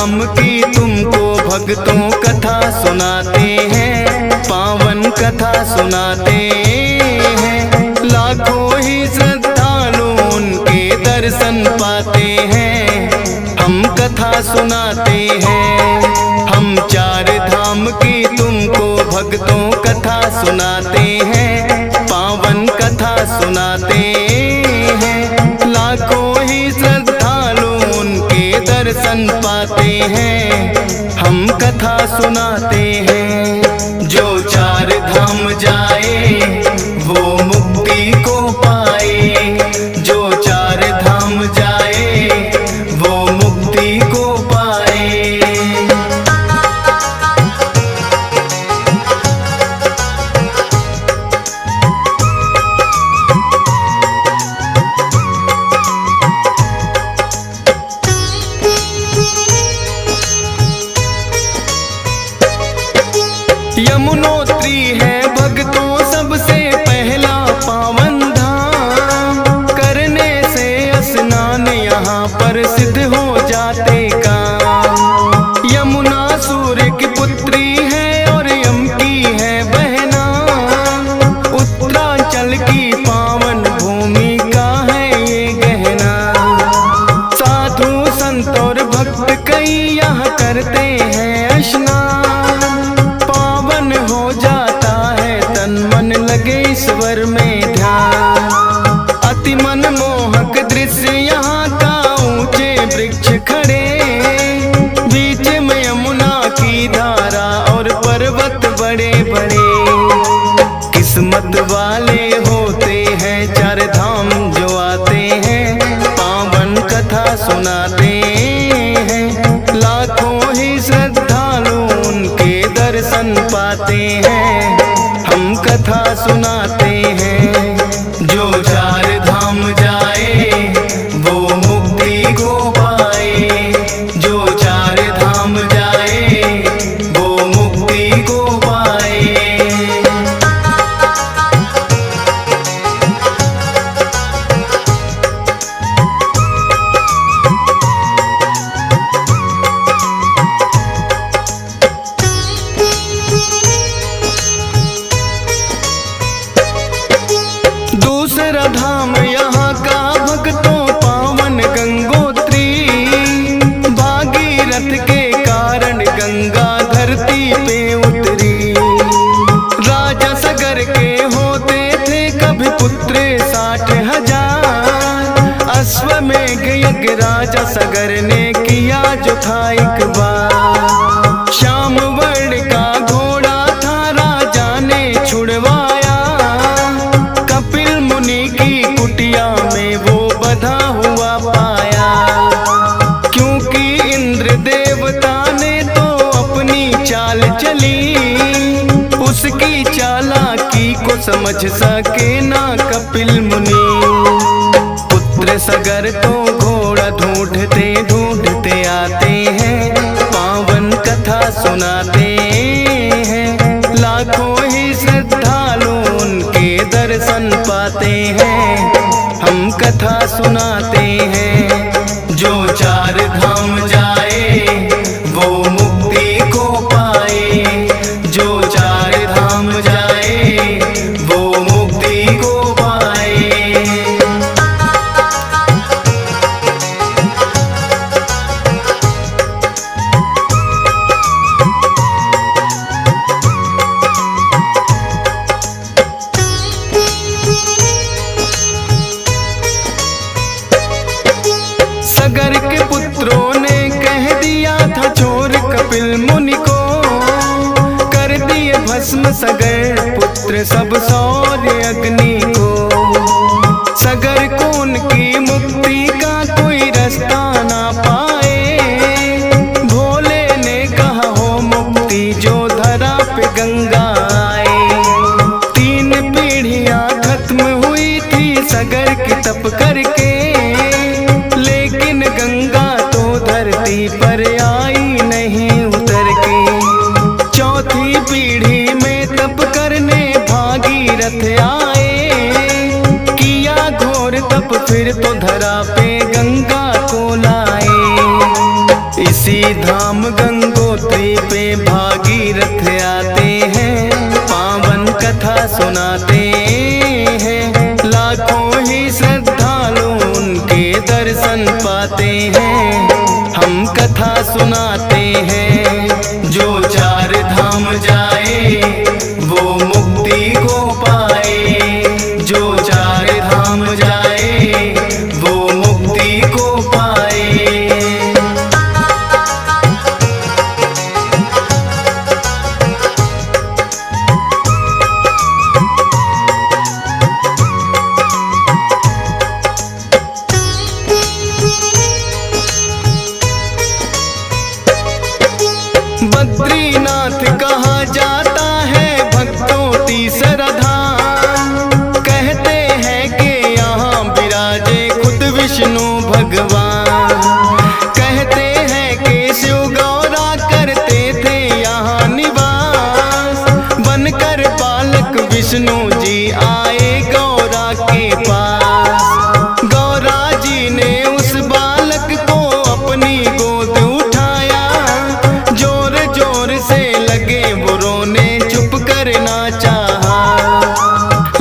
धाम की तुमको भक्तों कथा सुनाते हैं, पावन कथा सुनाते हैं। लाखों ही श्रद्धालु उनके दर्शन पाते हैं, हम कथा सुनाते हैं। हम चार धाम की तुमको भक्तों कथा सुनाते हैं, पावन कथा सुनाते हैं। लाखों ही श्रद्धालु उनके दर्शन पाते हैं, हम कथा सुनाते हैं। जो चार धाम जाए वो मुक्ति को पाए, जो चार धाम जाए वो मुक्ति को पाए। यमुनोत्री है भक्तों सबसे पहला पावन धाम, करने से स्नान यहाँ पर सिद्ध हो जाते काम। यमुना सूर्य की पुत्री है और यम की है बहना, उत्तरांचल की पावन भूमि का है ये गहना। साधु संत और भक्त कई यहाँ करते हैं स्नान, हो जाता है तन मन लगे ईश्वर में ध्यान। अति मनमोहक दृश्य यहाँ का, ऊंचे वृक्ष खड़े, बीच में यमुना की धारा और पर्वत बड़े बड़े। किस्मत वाले होते हैं चार धाम जो आते हैं, पावन कथा सुनाते हैं। लाखों ही श्रद्धालु उनके दर्शन पाते हैं, हम कथा सुनाते हैं। जो चार धाम जाए वो मुक्ति को पाए, जो चार धाम जाए वो मुक्ति को पाए। दूसरा धाम यहाँ का भक्तों पावन गंगोत्री, भागीरथ के कारण गंगा धरती पे उतरी। राजा सगर के होते थे कभी पुत्र 60,000, अश्वमेघ यज्ञ राजा सगर ने किया जो था एक बार। श्याम वर्ण का घोड़ा था राजा ने छुड़वाया, की कुटिया में वो बधा हुआ पाया। क्योंकि इंद्र देवता ने तो अपनी चाल चली, उसकी चालाकी को समझ सके ना कपिल मुनि। पुत्र सगर तो घोड़ा ढूंढते ढूंढते आते हैं, पावन कथा सुनाते हैं। लाखों ही श्रद्धालु उनके दर्शन पाते हैं, हम कथा सुनाते हैं। जो चार धाम जाए वो मुक्ति को पाए, जो चार धाम जाए वो मुक्ति को पाए। सगर के पुत्रों ने कह दिया था छोर कपिल मुनि को, कर दिए भस्म सगर पुत्र सब सौर्य अग्नि को। सगर को उनकी मुक्ति का कोई रास्ता ना पाए, भोले ने कहा हो मुक्ति जो धरा पे गंगा आए। 3 पीढ़ियां खत्म हुई थी सगर की तप करके, गंगा तो धरती पर आई नहीं उतर के। चौथी पीढ़ी में तप करने भागीरथ आए, किया घोर तप फिर तो धरा पे गंगा को लाए। इसी धाम गंगोत्री पे भागीरथ आते हैं, पावन कथा सुनाते हैं। लाखों ही श्रद्धालु उनके दर्शन पाते हैं, हम कथा सुनाते हैं। जो चार धाम जाए वो मुक्ति को पाए, जो चार धाम जाए वो मुक्ति को पाए। बद्रीनाथ कहा जाता है भक्तों तीसरा धाम, कहते हैं कि यहाँ बिराजे खुद विष्णु भगवान। कहते हैं कि शिव गौरा करते थे यहाँ निवास, बनकर बालक विष्णु जी आए गौरा के पास। गौरा जी ने उस बालक को अपनी गोद उठाया, जोर जोर से लगे वो रोने, चुप करना चाहा।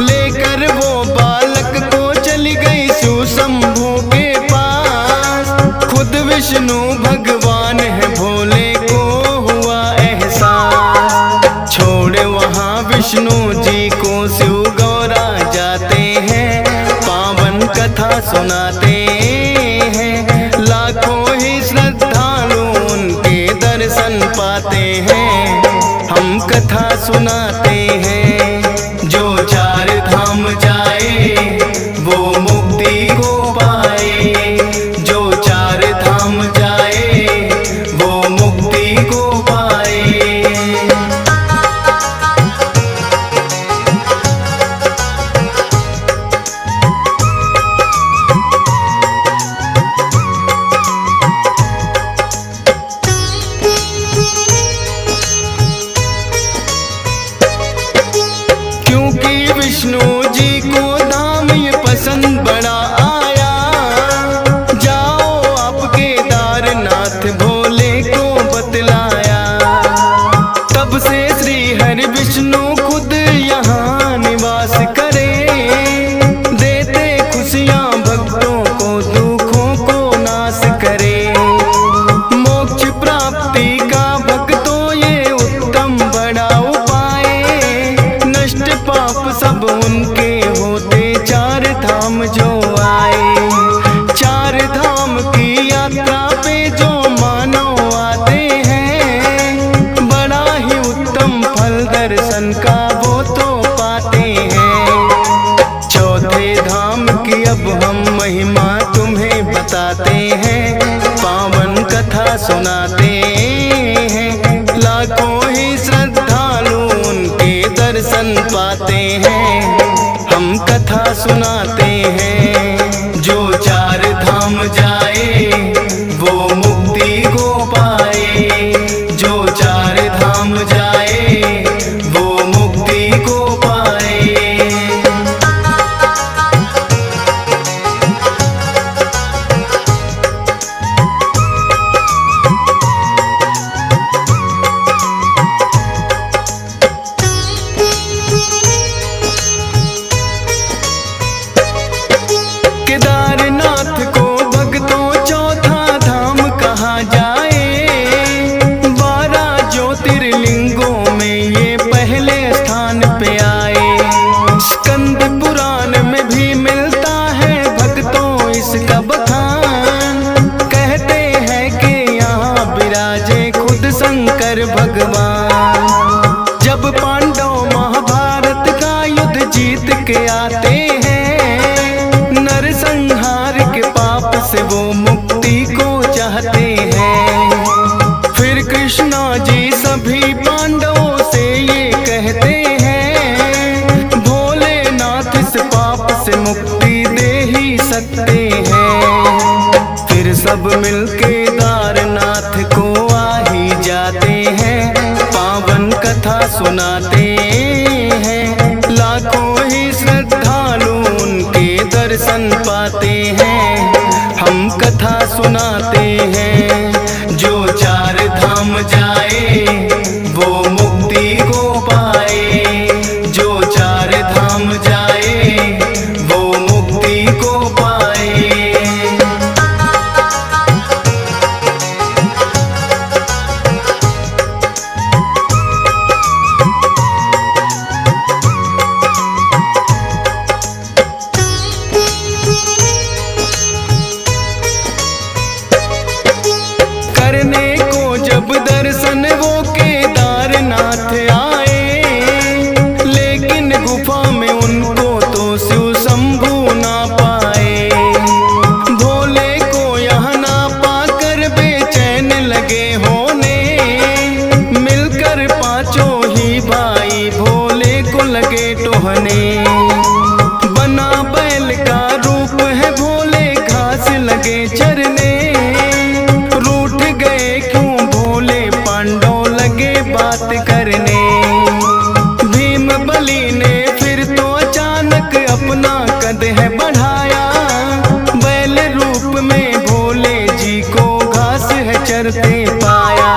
लेकर वो बालक को चली गई शिव शंभू के पास। खुद विष्णु भगवान है भोले को हुआ एहसास, छोड़ वहाँ विष्णु जी को शिव गौरा जाते हैं, पावन कथा सुनाते हैं। लाखों ही श्रद्धालु उनके दर्शन पाते हैं, हम कथा सुनाते हैं। जो चार धाम जाए वो मुक्ति को पाए, जो चार धाम जाए वो मुक्ति को पाए। क्योंकि विष्णु जी को धाम ये पसंद बड़ा आया, जाओ आप केदारनाथ भोले को बतलाया। तब से श्री हरि विष्णु खुद यहाँ निवास करे, देते खुशियाँ भक्तों को, दुखों को नाश करे। मोक्ष प्राप्ति का भक्तों ये उत्तम बड़ा उपाय, नष्ट पाप सब उनके होते चार धाम जो आए। चार धाम की यात्रा पे जो मानव आते हैं, बड़ा ही उत्तम फल दर्शन का वो तो पाते हैं। चौथे धाम की अब हम महिमा तुम्हें बताते हैं, पावन कथा सुनाते हैं। लाखों ही श्रद्धालु उनके दर्शन पाते हैं, हम कथा सुनाते हैं। जो चार धाम जाए वो मुक्ति को पाए, जो चार धाम जाए वो मुक्ति को पाए। केदारनाथ को भक्तों चौथा धाम कहा जाए, 12 ज्योतिर्लिंगों में ये पहले स्थान पे आए। स्कंद पुराण में भी मिलता है भक्तों इसका बखान, कहते हैं कि यहाँ बिराजे खुद शंकर भगवान। जब पांडव महाभारत का युद्ध जीत के आते हैं, नरसंहार के पाप से वो मुक्ति को चाहते हैं। फिर कृष्णा जी सभी पांडवों से ये कहते हैं, भोलेनाथ इस पाप से मुक्ति दे ही सकते हैं। फिर सब मिल केदारनाथ को आ ही जाते हैं, पावन कथा सुनाते हैं। लाखों ही श्रद्धालु उनके दर्शन पाते हैं, हम कथा सुनाते हैं। जो के चरने। रूठ गए क्यों भोले पांडव लगे बात करने। भीम बली ने फिर तो अचानक अपना कद है बढ़ाया। बैल रूप में भोले जी को घास है चरते पाया।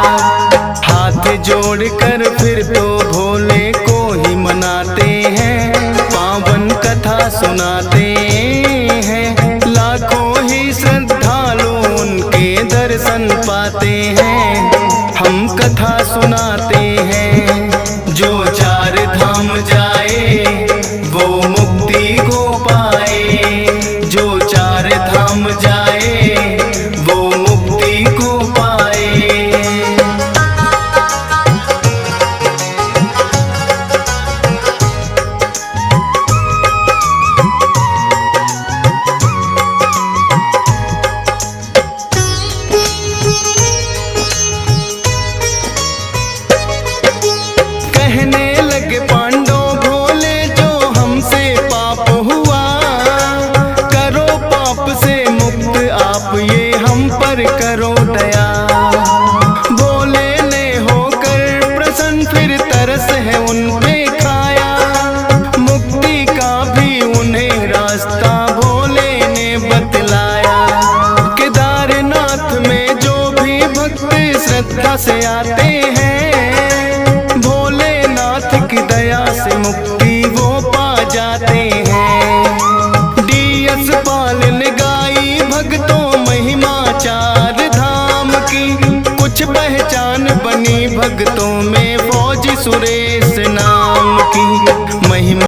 हाथ जोड़कर फिर तो भोले को ही मनाते हैं। पावन कथा सुनाते हैं। लाखों ही श्रद्धालु उनके दर्शन पाते हैं। हम कथा सुनाते हैं। जो चार धाम जाए वो मुक्ति को पाए। जो चार धाम जाए वो मुक्ति को पाए। कहने लगे पांडव भोले जो हमसे पाप हुआ। करो पाप से मुक्त आप ये हम पर करो दया। भोले ने होकर प्रसन्न फिर तरस है उन पे खाया। मुक्ति का भी उन्हें रास्ता भोले ने बतलाया। केदारनाथ में जो भी भक्त श्रद्धा से आते हैं। की दया से मुक्ति वो पा जाते हैं। डीएस पाल ने गाई भक्तों महिमा चार धाम की। कुछ पहचान बनी भक्तों में फौजी सुरेश नाम की।